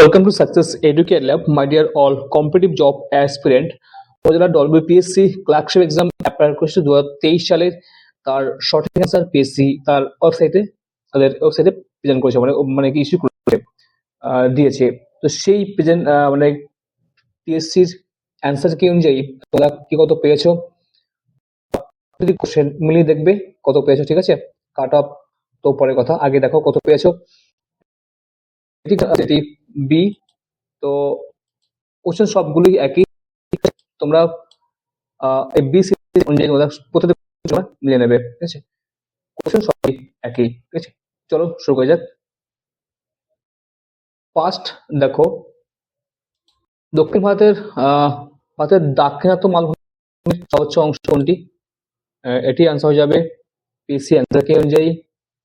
Welcome to Success Educate Lab, my dear all competitive job aspirant. যারা WPSC clerkship exam apply করেছে 2023 সালের তার সঠিক অ্যান্সার পিএসসি তার ওয়েবসাইটে প্রেজেন্ট করেছে, মানে কি ইস্যু করেছে, দিয়েছে। তো সেই প্রেজেন্ট মানে পিএসসির অ্যান্সার কি অনুযায়ী তোমরা কি কত পেয়েছো, যদি কোশ্চেন মিলিয়ে দেখবে কত পেয়েছো। ঠিক আছে, কাট অফ তো পরে কথা, আগে দেখো কত পেয়েছো। এটি বি, তো কোশ্চেন সবগুলোই একই। তোমরা এই বি সিরিজ অনুযায়ী তোমরা প্রত্যেকটা মিলিয়ে নেবে। ঠিক আছে, কোশ্চেন সবই একই। ঠিক আছে, চলো শুরু করা যাক। ফার্স্ট দেখো, দক্ষিণ ভারতের দাক্ষিণাত্য মালভূমির সর্বোচ্চ অংশ কোনটি? এটি আনসার হয়ে যাবে পিসি অ্যান্সার কি অনুযায়ী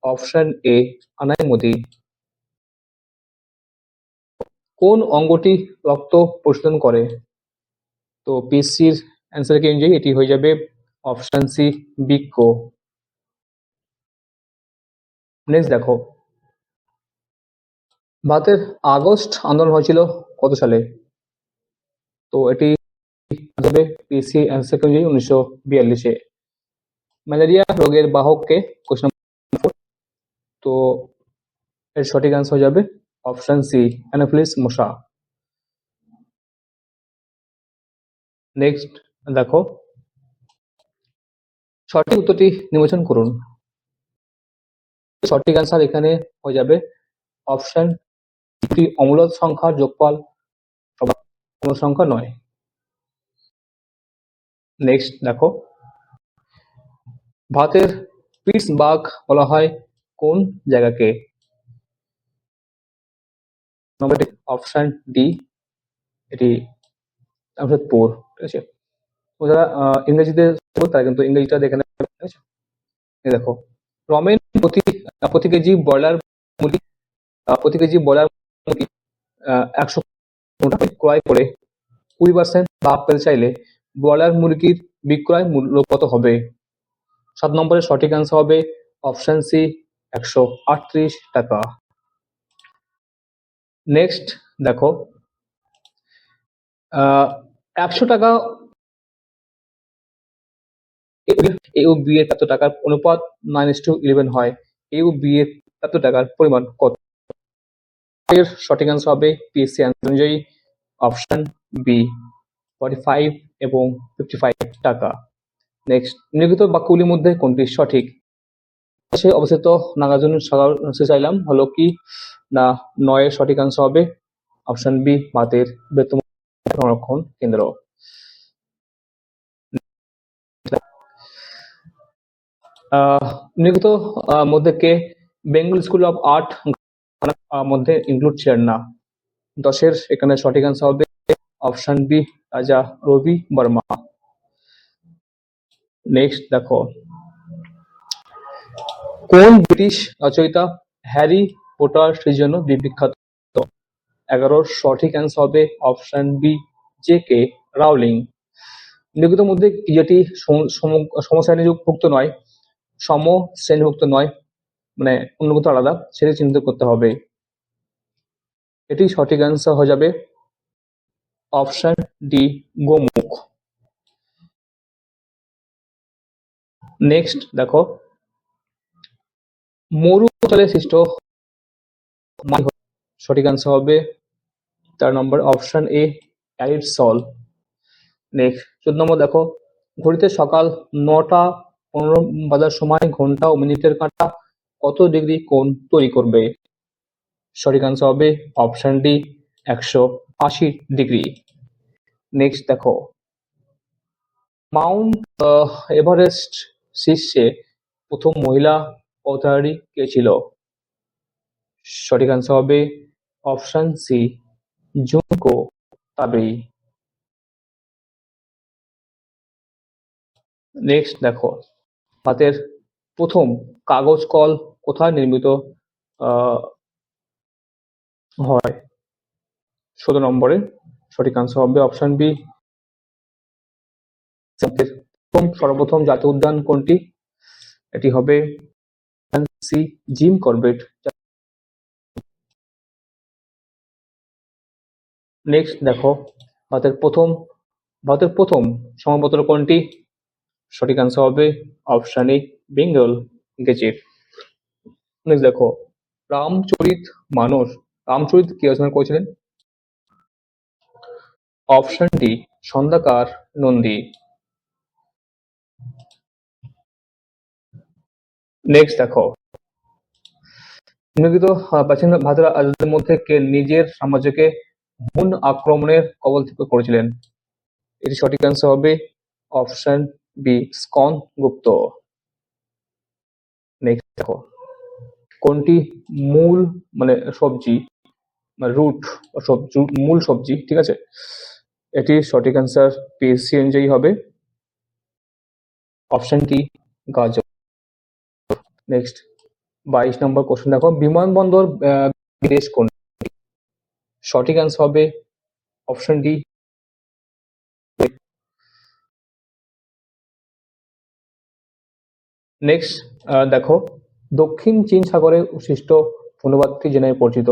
অপশন এ আনাইমুদি। কোন অঙ্গটি রক্ত পরিশোধন করে? তো পিসির অ্যান্সার কি অনুযায়ী এটি হয়ে যাবে অপশন সি বৃক্ক। নেক্সট দেখো, ভারতের আগস্ট আন্দোলন হয়েছিল কত সালে? তো এটি হবে পিসি অ্যান্সার অনুযায়ী 1942-এ। ম্যালেরিয়া রোগের বাহক কে? Question number 4। তো এর সঠিক অ্যান্সার হয়ে যাবে অপশন সি অ্যানোফিলিস মশা। নেক্সট দেখো, সঠিক উত্তরটি নির্বাচন করুন। সঠিক অ্যান্সার এখানে হয়ে যাবে অপশন দুটি অম্লজ সংখ্যার যোগফল কোনো সংখ্যা নয়। নেক্সট দেখো, ভারতের পিটসবার্গ বলা হয় কোন জায়গাকে? অপশন ডি, এটি জামশেদপুর। ঠিক আছে, যারা ইংরেজিতে তারা কিন্তু ইংরেজিটা দেখে নেবে। ঠিক আছে, দেখো, রমেন প্রতি কেজি ব্রয়লার মুরগি 100 টাকা ক্রয় করে 20% লাভ পেতে চাইলে ব্রয়লার মুরগির বিক্রয় মূল্য কত হবে? 7 নম্বরের সঠিক অ্যান্সার হবে অপশন সি 138 টাকা। নেক্সট দেখো, 100 টাকা এ ও বি এর প্রাপ্ত টাকার অনুপাত 9:11 হয়। এ ও বি এর প্রাপ্ত টাকার পরিমাণ কত? এর সঠিক অ্যান্সার হবে পিএসসি অ্যান্সার অনুযায়ী অপশন বি 45 এবং 55 টাকা। নেক্সট, নিম্নলিখিত বাক্যগুলির মধ্যে কোনটি সঠিক? সে অবস্থিত নাগার্জুন সাগর চাইলাম হলো কি না 9 এর সঠিক অ্যান্সার হবে অপশন বি ভারতের বৃহত্তম সংরক্ষণ কেন্দ্র। নিম্নলিখিত মধ্যে কে বেঙ্গল স্কুল অফ আর্ট মধ্যে ইনক্লুড ছিলেন না? 10 এর এখানে সঠিক অ্যান্সার হবে অপশন বি রাজা রবি বর্মা। নেক্সট দেখো, কোন ব্রিটিশ রচয়িতা হ্যারি পটার সিরিজের জন্য বিখ্যাত? 11 সঠিক অ্যান্সার হবে option B J K Rowling. নিম্নলিখিত মধ্যে যেটি সমশ্রেণীভুক্ত নয়, সমশ্রেণীভুক্ত নয়, মানে অন্য কোথাও আলাদা, সেটি চিন্তা করতে হবে। এটি সঠিক অ্যান্সার হয়ে যাবে অপশন ডি গোমুখ। নেক্সট দেখো, মরু অঞ্চলে সৃষ্ট সঠিক অ্যান্সার হবে 4 number option A arid soil. Next 14 number দেখো, ঘড়িতে সকাল 9:15 বাজার সময় ঘন্টা ও মিনিটের কাঁটা কত ডিগ্রি কোণ তৈরি করবে? সঠিক অ্যান্সার হবে অপশন ডি 180 ডিগ্রি। নেক্সট দেখো, মাউন্ট এভারেস্ট শীর্ষে প্রথম মহিলা পর্বতারোহী কে ছিল? সঠিক অ্যান্সার হবে option C Junko Tabei. Next দেখো, ভারতের প্রথম কাগজ কল কোথায় নির্মিত হয়? 17 নম্বরে সঠিক আনসার হবে অপশন বি। সর্বপ্রথম জাতীয় উদ্যান কোনটি? এটি হবে সি জিম করবেট। নেক্সট দেখো, ভারতের প্রথম ভারতের প্রথম সংবাদপত্র কোনটি? সঠিক আনসার হবে option A, Bengal Gazette. Next দেখো, রামচরিত মানস, রামচরিত কে রচনা করেছিলেন? Option D, Khandakar Nandi. Next দেখো, নিম্নলিখিত প্রাচীন ভারতের রাজাদের মধ্যে কে নিজের সাম্রাজ্যকে হুন আক্রমণের কবল থেকে করেছিলেন? এটি সঠিক আনসার হবে অপশন বি, স্কন্দগুপ্ত। নেক্সট দেখো, কোনটি মূল মানে সবজি, রুট মূল সবজি, ঠিক আছে? এটির সঠিক আনসার পিএসসি অনুযায়ী হবে অপশন টি, গাজর। নেক্সট 22 নম্বর কোশ্চেন দেখো, বিমানবন্দর দেশ কোন? সঠিক আনসার হবে অপশন ডি। নেক্সট দেখো, দক্ষিণ চীন সাগরে উৎসৃষ্ট ধনুবাদটি যে নামে পরিচিত।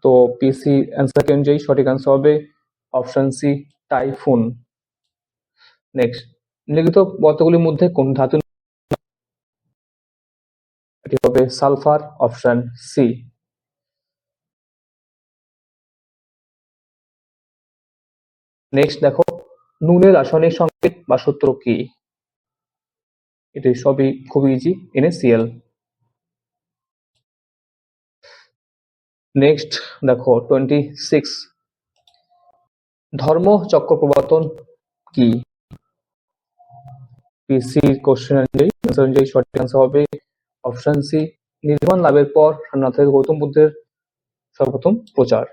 তো পিসি অ্যান্সার অনুযায়ী সঠিক আনসার হবে অপশন সি, টাইফুন। নেক্সট, নিম্নলিখিত পদার্থগুলির মধ্যে কোন ধাতু? এটি হবে সালফার, অপশন সি। নেক্সট দেখো, নুনের রাসায়নিক সংকেত বা সূত্র কি? এটি সবই খুবই ইজি, NaCl। নেক্সট দেখো 26, ধর্ম চক্র প্রবর্তন কি? পিসি কোশ্চেন অনুযায়ী সঠিক আনসার হবে অপশন সি, নির্বাণ লাভের পর সারনাথের গৌতম বুদ্ধের সর্বপ্রথম প্রচার।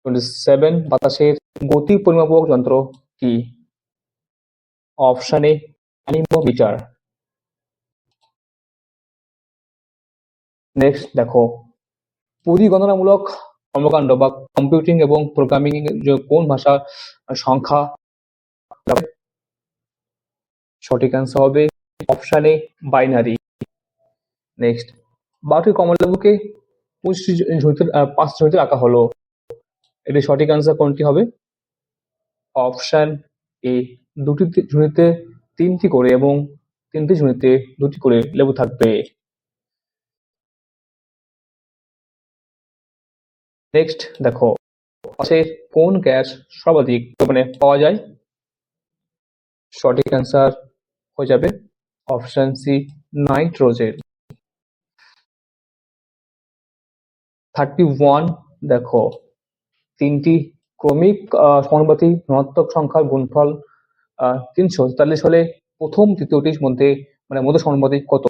27, বাতাসের গতি পরিমাপক যন্ত্র কি? Option A, anemometer. নেক্সট দেখো, পরিগণনামূলক কর্মকাণ্ড বা কম্পিউটিং এবং প্রোগ্রামিং কোন ভাষার সংখ্যা? সঠিক আনসার হবে অপশন এ, বাইনারি। নেক্সট, 12টি কমলালেবুকে 5 ঝুড়িতে রাখা হলো, এটি সঠিক আনসার কোনটি হবে? অপশন এ, 2টি ঝুড়িতে 3টি করে এবং 3টি ঝুড়িতে 2টি করে লেবু থাকবে। নেক্সট দেখো, পাশে কোন গ্যাস সর্বাধিক পরিমাণে পাওয়া যায়? সঠিক অ্যান্সার হয়ে যাবে অপশন সি, নাইট্রোজেন। 31 দেখো, তিনটি ক্রমিক সমানুপাতিক ধনাত্মক সংখ্যার গুণফল 343 হলে প্রথম তৃতীয়টির মধ্যে মধ্যে সমানুপাতিক কত?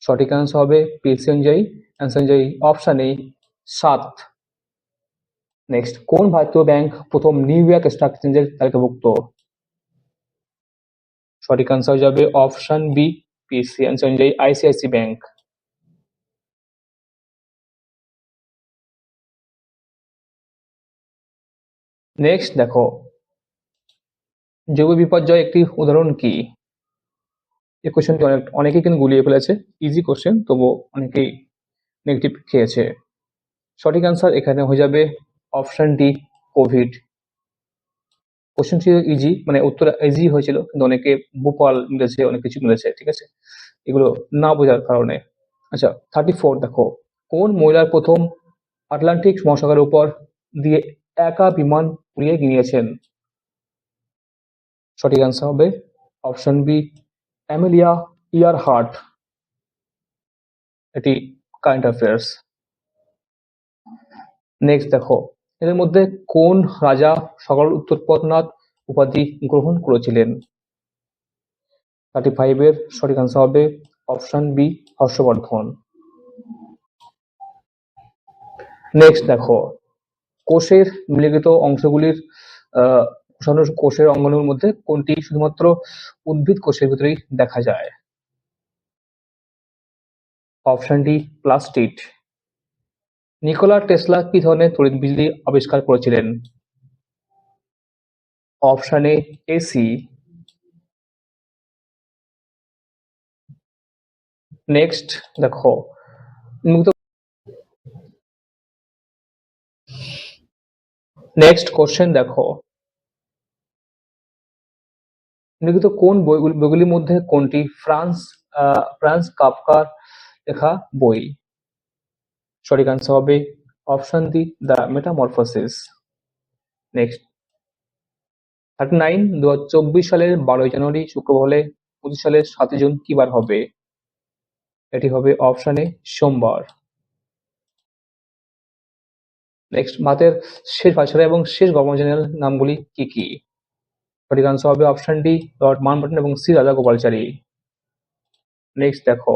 সঠিক অ্যান্সার হবে পিএসসি অনুযায়ী অ্যান্সার অনুযায়ী অপশন এ, 7। নেক্সট, কোন ভারতীয় ব্যাংক প্রথম নিউ ইয়র্ক স্টক এক্সচেঞ্জের তালিকাভুক্ত? সঠিক আনসার হয়ে যাবে অপশন বি, পিএসসি অ্যান্সার অনুযায়ী আইসিআইসি ব্যাংক। নেক্সট দেখো, জৈব বিপর্যয় একটি উদাহরণ কি? এই কোশ্চেনটি অনেকেই কিন্তু গুলিয়ে ফেলেছে, ইজি কোশ্চেন, তবুও অনেকেই নেগেটিভ খেয়েছে। সঠিক আনসার এখানে হয়ে যাবে অপশন ডি, কোভিড। কোশ্চেন ছিল ইজি, উত্তর ইজি হয়েছিল, কিন্তু অনেকে ভোপাল মিলেছে, অনেক কিছু মিলেছে, ঠিক আছে, এগুলো না বোঝার কারণে। আচ্ছা 34 দেখো, কোন মহিলার প্রথম আটলান্টিক মহাসাগরের উপর দিয়ে একা বিমান উড়িয়ে গিয়েছেন? সঠিক আনসার হবে অপশন বি, অ্যামেলিয়া ইয়ারহার্ট। এটি কারেন্ট অ্যাফেয়ার্স। নেক্সট দেখো, এদের মধ্যে কোন রাজা সকল উত্তরপথনাথ উপাধি গ্রহণ করেছিলেন? 35 এর সঠিক আনসার হবে অপশন বি, হর্ষবর্ধন। নেক্সট দেখো, কোষের নিম্নলিখিত অংশগুলির কোষের অঙ্গনের মধ্যে কোনটি শুধুমাত্র উদ্ভিদ কোষের ভিতরেই দেখা যায়? Option D, plastid. Nikola Tesla কি ধরনের তড়িৎ বিজলি আবিষ্কার করেছিলেন? Option A, AC. নেক্সট দেখো, নিম্নলিখিত নেক্সট কোশ্চেন দেখো, নিম্নলিখিত কোন বইগুলির মধ্যে কোনটি ফ্রান্স কাফকার লেখা বই? সঠিক আনসার হবে option D, the metamorphosis. Next 39, 2024 সালের 12ই জানুয়ারি শুক্রবার হলে 25 সালের 7 জুন কি বার হবে? এটি হবে অপশন এ সোমবার। নেক্সট ভারতের শেষ ভাইসরয় এবং শেষ গভর্নর জেনারেল নামগুলি কি কি? সঠিক আনসার হবে অপশন ডি, লর্ড মাউন্টব্যাটেন এবং সি রাজাগোপালচারী। নেক্সট দেখো,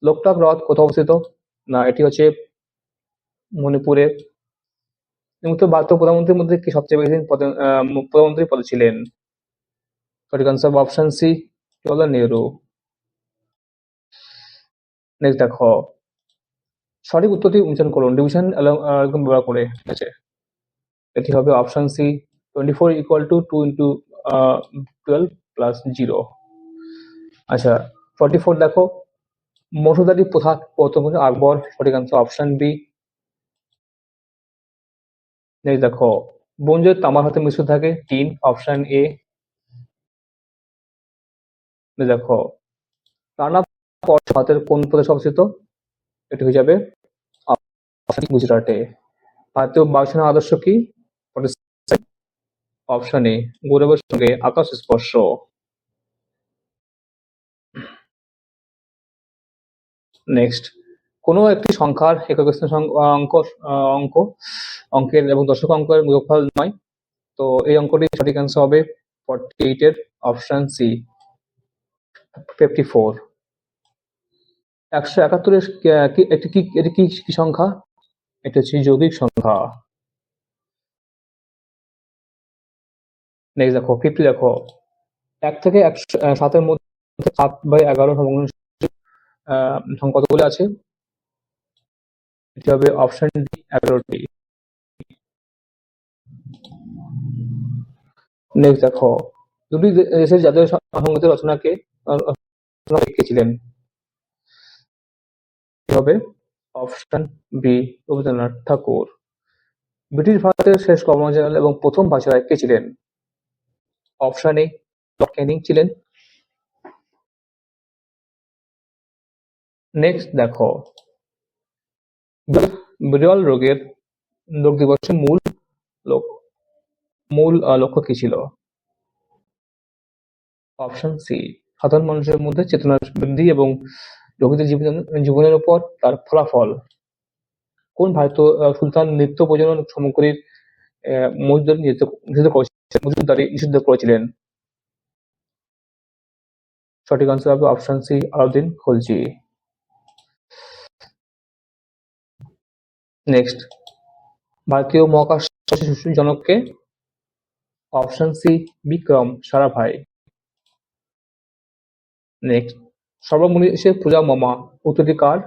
লোকটাক হ্রদ কোথায় অবস্থিত? না, এটি হচ্ছে মণিপুরে। ভারতীয় প্রধানমন্ত্রীর মধ্যে কি সবচেয়ে বেশি দিন প্রধানমন্ত্রী পদে ছিলেন? সঠিক answer option C, Jawaharlal Nehru. Next দেখো, সঠিক উত্তরটি উচ্চারণ করুন ডিভিশন একদম ব্যবহার করে, ঠিক আছে? এটি হবে option C, 24 equal to 2 into 12 plus 0। আচ্ছা 44 দেখো, মসুদারি প্রথা প্রথম আকবর। সঠিক আনসার অপশন বি। নেক্সট দেখো, ব্রোঞ্জের তামার হাতে মিশ্র থাকে টিন। Option A. দেখো, রানা পট ভারতের কোন প্রদেশে অবস্থিত? এটি হয়ে যাবে গুজরাটে। ভারতীয় বায়ুসেনার আদর্শ কি? অপশন এ, গৌরবের সঙ্গে আকাশ স্পর্শ। নেক্সট, কোনো একটি সংখ্যার একক স্থানীয় অঙ্কের এবং দশক অঙ্কের যোগফল নয়, তো এই অঙ্কটি সঠিক অ্যান্সার হবে 48 এর অপশন সি, 54। 171 এটি কি সংখ্যা? এটা হচ্ছে যৌগিক সংখ্যা। নেক্সট দেখো 50 দেখো, 1 থেকে 107 এর মধ্যে 7/11 সংখ্যা কতগুলো আছে? এটি হবে অপশন ডি, 11টি। নেক্সট দেখো, দুটি দেশের জাতীয় সংগীতের রচনাকে ছিলেন? হবে অপশন বি, রবীন্দ্রনাথ ঠাকুর। ব্রিটিশ ভারতের শেষ গভর্নর জেনারেল এবং প্রথম ভাইসরয় কে ছিলেন? অপশন এ, লর্ড ক্যানিং ছিলেন। নেক্সট দেখো, বিরল রোগ দিবসের মূল লক্ষ্য কি ছিল? অপশন সি, সাধারণ মানুষের মধ্যে চেতনার বৃদ্ধি এবং রোগীদের জীবনের উপর তার ফলাফল। কোন ভারতীয় সুলতান নৃত্য প্রজনন সামগ্রীর মজুদদারি নিষিদ্ধ করেছিলেন? সঠিক আনসার হবে option C, Alauddin Khalji. Next, ভারতীয় মহাকাশ জনককে? Option C, Vikram Sarabhai. Next, সর্বমনীষের পূজা মমা উত্তরটি কার?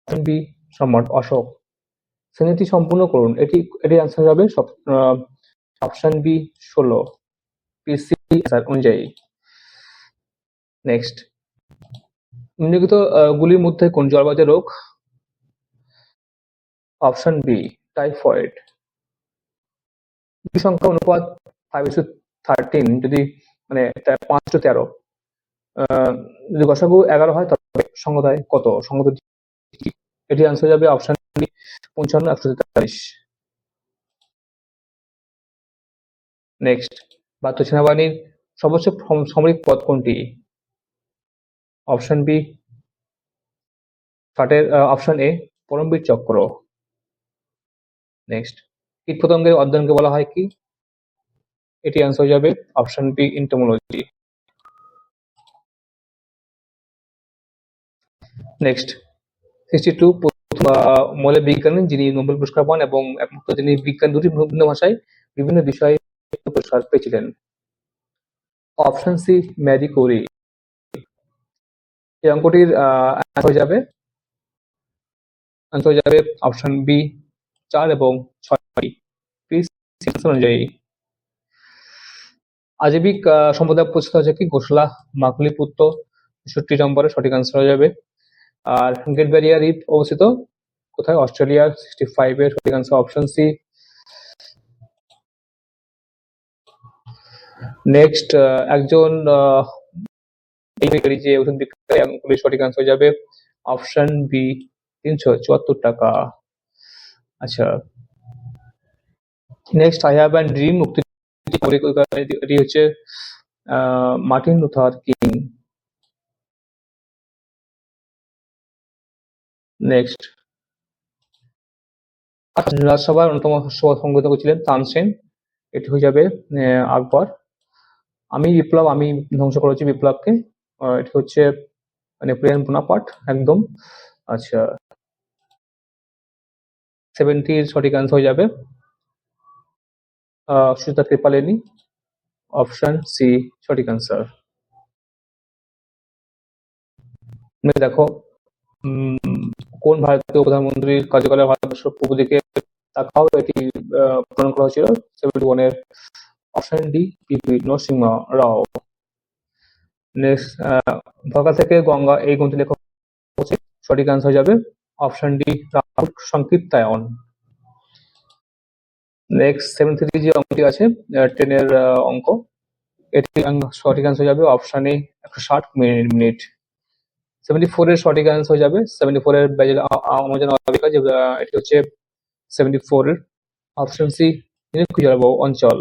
অপশন বি, সম্রাট অশোক। শ্রেণীটি সম্পূর্ণ করুন, এটি আনসার হবে অপশন বি, 16 পিসি অনুযায়ী। নেক্সট, নিম্নলিখিত গুলির মধ্যে কোন জলবায়ু রোগ? Option B, typhoid. সংখ্যা অনুপাত 5:13 যদি মানে 5:13, যদি গসাগু 11 হয় তবে সঙ্গত হয় কত? সঙ্গত এটি আনসার যাবে অপশন বি, 55:143। নেক্সট, ভারতীয় সেনাবাহিনীর সর্বোচ্চ সামরিক পদ কোনটি? অপশন বি, অপশন এ, পরমবীর চক্র। নেক্সট, কীটপতঙ্গের অধ্যয়নকে বলা হয় কি? এটি আনসার যাবে অপশন বি, এন্টোমোলজি। নেক্সট, 62 মৌলিক বিজ্ঞানী যিনি নোবেল পুরস্কার পান এবং একমাত্র যিনি বিজ্ঞান দুটি ভিন্ন ভাষায় বিভিন্ন বিষয়ে পুরস্কার পেয়েছিলেন। Option C, Marie Curie. এই অঙ্কটির আনসার যাবে অপশন বি, 4 এবং 6 অনুযায়ী। আজীবিক সম্প্রদায় প্রতিষ্ঠা হচ্ছে কি? ঘোষলা মাকলিপুত্র 63 নম্বরে সঠিক আনসার হয়ে যাবে। আর গ্রেট ব্যারিয়ার রিফ অবস্থিত কোথায়? অস্ট্রেলিয়ার 65 এর সঠিক আনসার অপশন সি। নেক্সট একজন যে ওষুধ বিক্রেতা সঠিক আনসার হয়ে যাবে অপশন বি 374 টাকা। আচ্ছা, next I have an dream মুক্তি এটি হচ্ছে মার্টিন লুথার কিং। নেক্সট রাজসভার অন্যতম সংগঠিত ছিলেন তানসেন, এটি হয়ে যাবে আকবর। আমি বিপ্লব, আমি ধ্বংস করেছি বিপ্লবকে, এটি হচ্ছে নেপোলিয়ন বোনাপার্ট একদম। আচ্ছা, 70 সঠিক আনসার হয়ে যাবে সুচিত্রা কৃপালিনী, অপশন সি সঠিক আনসার। দেখো কোন ভারতীয় প্রধানমন্ত্রীর কার্যকালে ভারতবর্ষ পূর্ব দিকে তাকাও এটি প্রণয়ন করা হয়েছিল 71 এর অপশন ডি পিপি নরসিংহ রাও। নেক্সট ঢাকা থেকে গঙ্গা এই গ্রন্থ লেখক হচ্ছে সঠিক আনসার হয়ে যাবে অপশন ডি রাহুল সংকীর্তায়ন। নেক্সট 73 যে অঙ্কটি আছে ট্রেনের অঙ্ক, এটি সঠিক আনসার হয়ে যাবে অপশন এ 160 মিনিট। 74 এর সঠিক আনসার হয়ে যাবে 74 এর ব্যাজেল আমাজন অববাহিকা, যে এটি হচ্ছে 74 এর অপশন সি নিরক্ষীয় জলবায়ু অঞ্চল।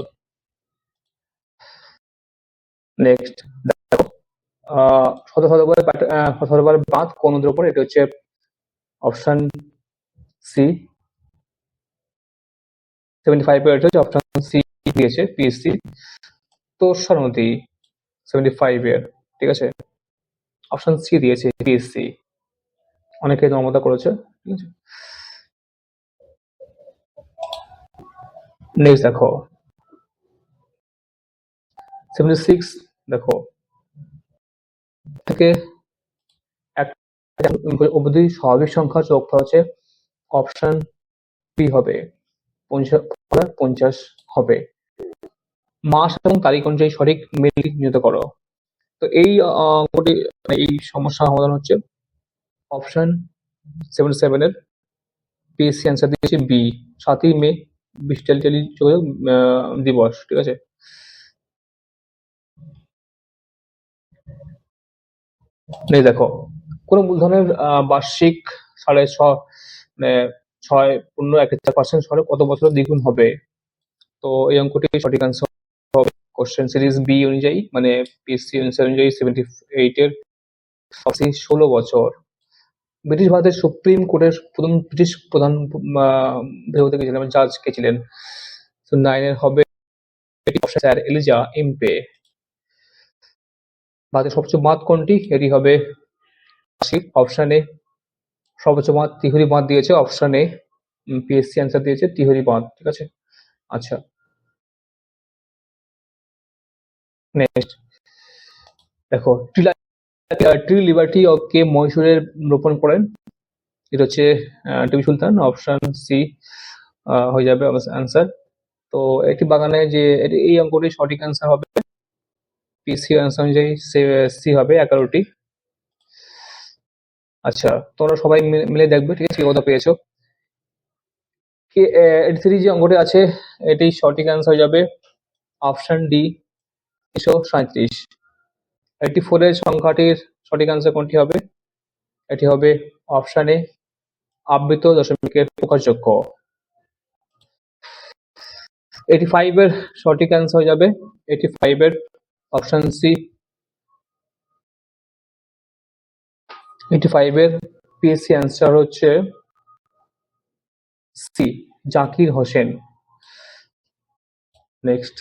নেক্সট দেখো শতভার বাঁধ কোন নদীর উপর? এটি হচ্ছে অপশন সি 75 এর হচ্ছে অপশন সি দিয়েছে পিএসসি তোরসা নদী 75 এর, ঠিক আছে, অপশন সি দিয়েছে পিএসসি, অনেকে নর্মদা করেছে, ঠিক আছে। নেক্সট দেখো 76 দেখো থেকে অবধি স্বাভাবিক সংখ্যা যোগফল হচ্ছে অপশন বি হবে 50 হবে। মাস এবং তারিখ অনুযায়ী সঠিক মিল নির্ণয় করো। তো এই অঙ্কটি এই সমস্যার সমাধান হচ্ছে অপশন 77 এর পিএসসি অ্যান্সার দিয়েছে বি 7ই মে বিশ্ব টেলিযোগাযোগ দিবস, ঠিক আছে। দেখো কোন মূলধনের বার্ষিক 6.1% হারে কত বছর দ্বিগুণ হবে? তো এই অঙ্কটি সঠিক আনসার হবে কোশ্চেন সিরিজ বি অনুযায়ী, মানে পিএসসি অ্যান্সার অনুযায়ী 78 এর 16 বছর। ব্রিটিশ ভারতের সুপ্রিম কোর্টের প্রথম ব্রিটিশ প্রধান জাজ কে ছিলেন? 9 এর হবে স্যার এলিজা ইম্পে। ভারতের সবচেয়ে বাঁধ কোনটি? এটি হবে অপশন এ সর্বোচ্চ বাঁধ তিহুরি বাঁধ দিয়েছে অপশন এ, পিএসসি অ্যান্সার দিয়েছে তিহুরি বাঁধ, ঠিক আছে। আচ্ছা, নেক্সট দেখো ট্রি লিবার্টি কে মহীশূরের রোপণ করেন? এটা হচ্ছে টিপু সুলতান, অপশন সি হয়ে যাবে আনসার। তো একটি বাগানে যে এই অঙ্কটি সঠিক আনসার হবে পিসি আনসার অনুযায়ী সি হবে 11টি। আচ্ছা, তোমরা সবাই মিলে দেখবে, ঠিক আছে, কত পেয়েছো। থ্রি যে অঙ্কটি আছে এটি সঠিক আনসার হয়ে যাবে অপশন ডি 337। 84 এর সংখ্যাটির সঠিক আনসার কোনটি হবে? এটি হবে অপশন এ আবৃত দশমিকের প্রকাশযোগ্য। 85 এর সঠিক আনসার হয়ে যাবে 85 এর অপশন সি। 85 এর পিএসসি আনসার হচ্ছে সি জাকির হোসেন। নেক্সট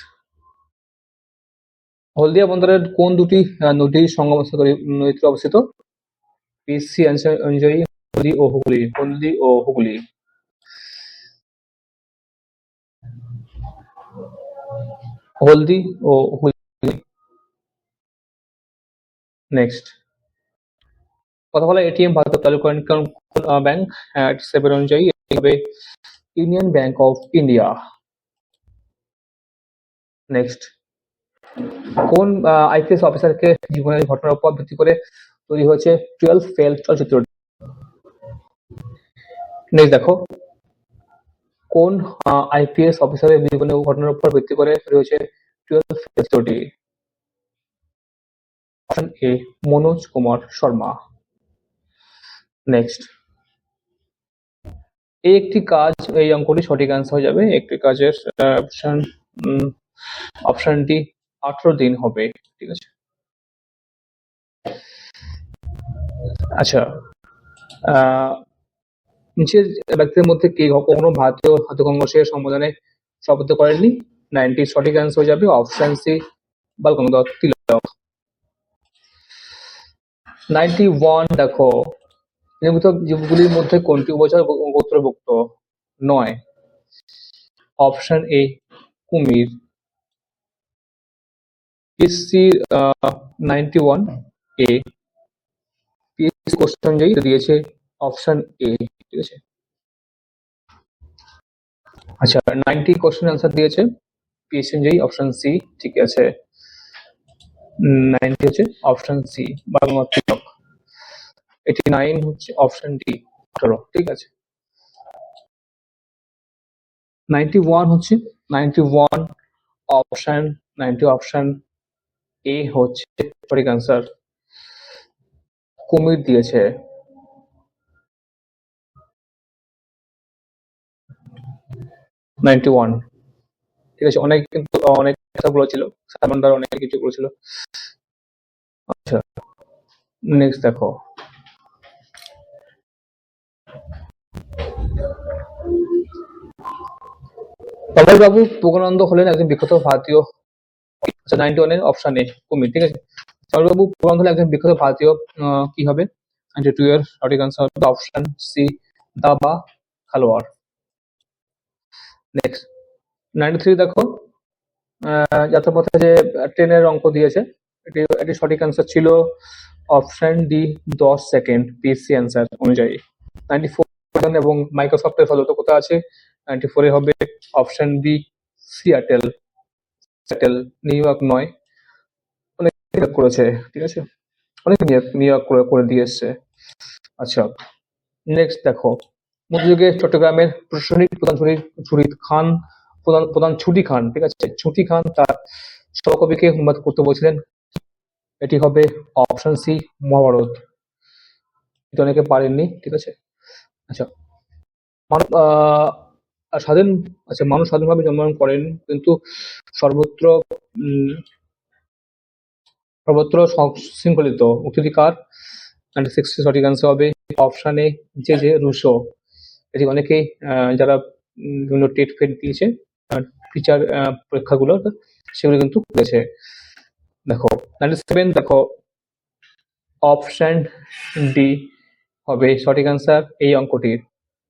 হলদিয়া বন্দরের কোন দুটি নদীর সঙ্গমস্থল নদীতে অবস্থিত? পিএসসি আনসার অনুযায়ী হলদি ও হুগলি, হলদি ও হুগলি। হলদি ও হুগলি। নেক্সট কথা বলা এটিএম ভারত চালু করেন কোন ব্যাংক? 7 অনুযায়ী হবে union bank of India. Next কোন আইপিএস অফিসারকে জীবনের ঘটনার উপর ভিত্তি করে তৈরি হয়েছে 12 ফেল চলচ্চিত্রটি? নেক্সট দেখো, কোন আইপিএস অফিসারের জীবনের ঘটনার উপর ভিত্তি করে রয়েছে 12 ফেল চরিত্রটি? Option A Manoj Kumar Sharma. Next, এই একটি কাজ, এই অঙ্কটি সঠিক আনসার হয়ে যাবে। একটি কাজের অপশন ডি 18 দিন হবে। ঠিক আছে। আচ্ছা, নিচের ব্যক্তিদের মধ্যে কে কখনো ভারতীয় হাতি কংগ্রেসের সম্বোধনে শপথ করেননি? 90 সঠিক আনসার হয়ে যাবে অপশন সি বাল গঙ্গাধর তিলক। 91 দেখো, নিম্নলিখিত জীবগুলির মধ্যে কোনটি উভচর গোত্রভুক্ত নয়? অপশন এ কুমির। পিএসসি 91 এ পিএসসি কোশ্চেন অনুযায়ী দিয়েছে অপশন এ। ঠিক আছে। আচ্ছা, 90 কোশ্চেন আনসার দিয়েছে পিএসসি অনুযায়ী অপশন সি। ঠিক আছে, 90 হচ্ছে অপশন সি বাল গঙ্গাধর তিলক। 89 হচ্ছে অপশন ডি 18। ঠিক আছে। 91 হচ্ছে 91 অপশন 90 অপশন এ হচ্ছে সঠিক আনসার। কুমির দিয়েছে। ঠিক আছে, অনেক কিন্তু অনেক কথা বলেছিল, সালমানদার অনেক কিছু বলেছিল। আচ্ছা, নেক্সট দেখো, বাবু প্রজ্ঞানন্দ হলেন একজন বিখ্যাত ভারতীয়। আচ্ছা, 91 এর অপশন এ কুমির। ঠিক আছে, বাবু প্রজ্ঞানন্দ হলেন একজন বিখ্যাত ভারতীয় কি হবে? 92 এর সঠিক আনসার হবে অপশন সি দাবা খালোয়ার। নেক্সট, 93 দেখো, যাত্রাপথে যে ট্রেনের অঙ্ক দিয়েছে, এটি সঠিক আনসার ছিল option D 10 second PSC answer অনুযায়ী। 94 এবং মাইক্রোসফটের ফলতা কোথায় আছে? 94 এ হবে option B Seattle. Seattle New York নয়, অনেক নিয়োগ করেছে। ঠিক আছে, অনেক নিয়োগ করে দিয়ে এসছে। আচ্ছা, নেক্সট দেখো, মধ্যযুগে চট্টগ্রামের প্রশাসনিক প্রধান ছুটি খান। ঠিক আছে, ছুটি খান তার সহকবিকে অনুবাদ করতে বলছিলেন। এটি হবে অপশন সি মহাভারত। এটা অনেকে পারেননি। ঠিক আছে। আচ্ছা, মানুষ স্বাধীনভাবে জন্মগ্রহণ করেন, কিন্তু সর্বত্র শৃঙ্খলিত। উক্তিটি কার? 96 সঠিক আনসার হবে অপশন এ জে রুশো। এটি অনেকেই যারা বিভিন্ন টেট ফেট দিয়েছে, টিচার পরীক্ষাগুলো, সেগুলো কিন্তু করেছে। দেখো 97 দেখো, অপশন ডি হবে সঠিক আনসার এই অঙ্কটির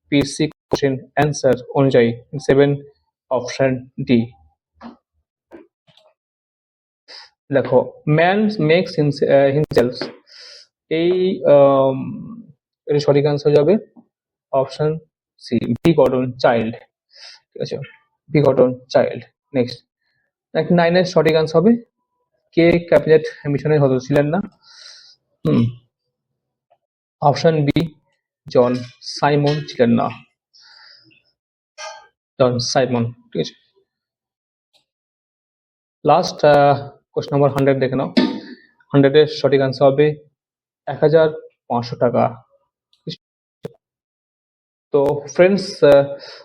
পিএসসি কোশ্চেন অ্যান্সার অনুযায়ী। 7 অপশন ডি। দেখো, ম্যান মেক্স হিমসেলফ, এই এর সঠিক আনসার যাবে option C B Gordon Childe. ঠিক আছে, বি গর্ডন চাইল্ড। নেক্সট, 99 এর সঠিক আনসার হবে কে ক্যাবিনেট মিশনের সদস্য ছিলেন না? অপশন বি জন সাইমন ছিলেন না। John Simon. ঠিক আছে, লাস্ট কোশ্চেন নাম্বার 100 দেখে নাও। 100 এর সঠিক আনসার হবে 1500 টাকা। তো ফ্রেন্ডস,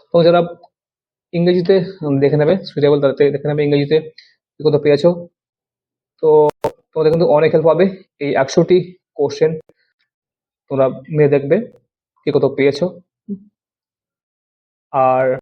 তোমরা যারা ইংরেজিতে দেখে নেবে, সুইটেবল তাতে দেখে নেবে ইংরেজিতে কত পেয়েছো। তো তোমাদের কিন্তু অনেক হেল্প পাবে। এই 100টি কোশ্চেন তোমরা মেয়ে দেখবে কে কত পেয়েছো। আর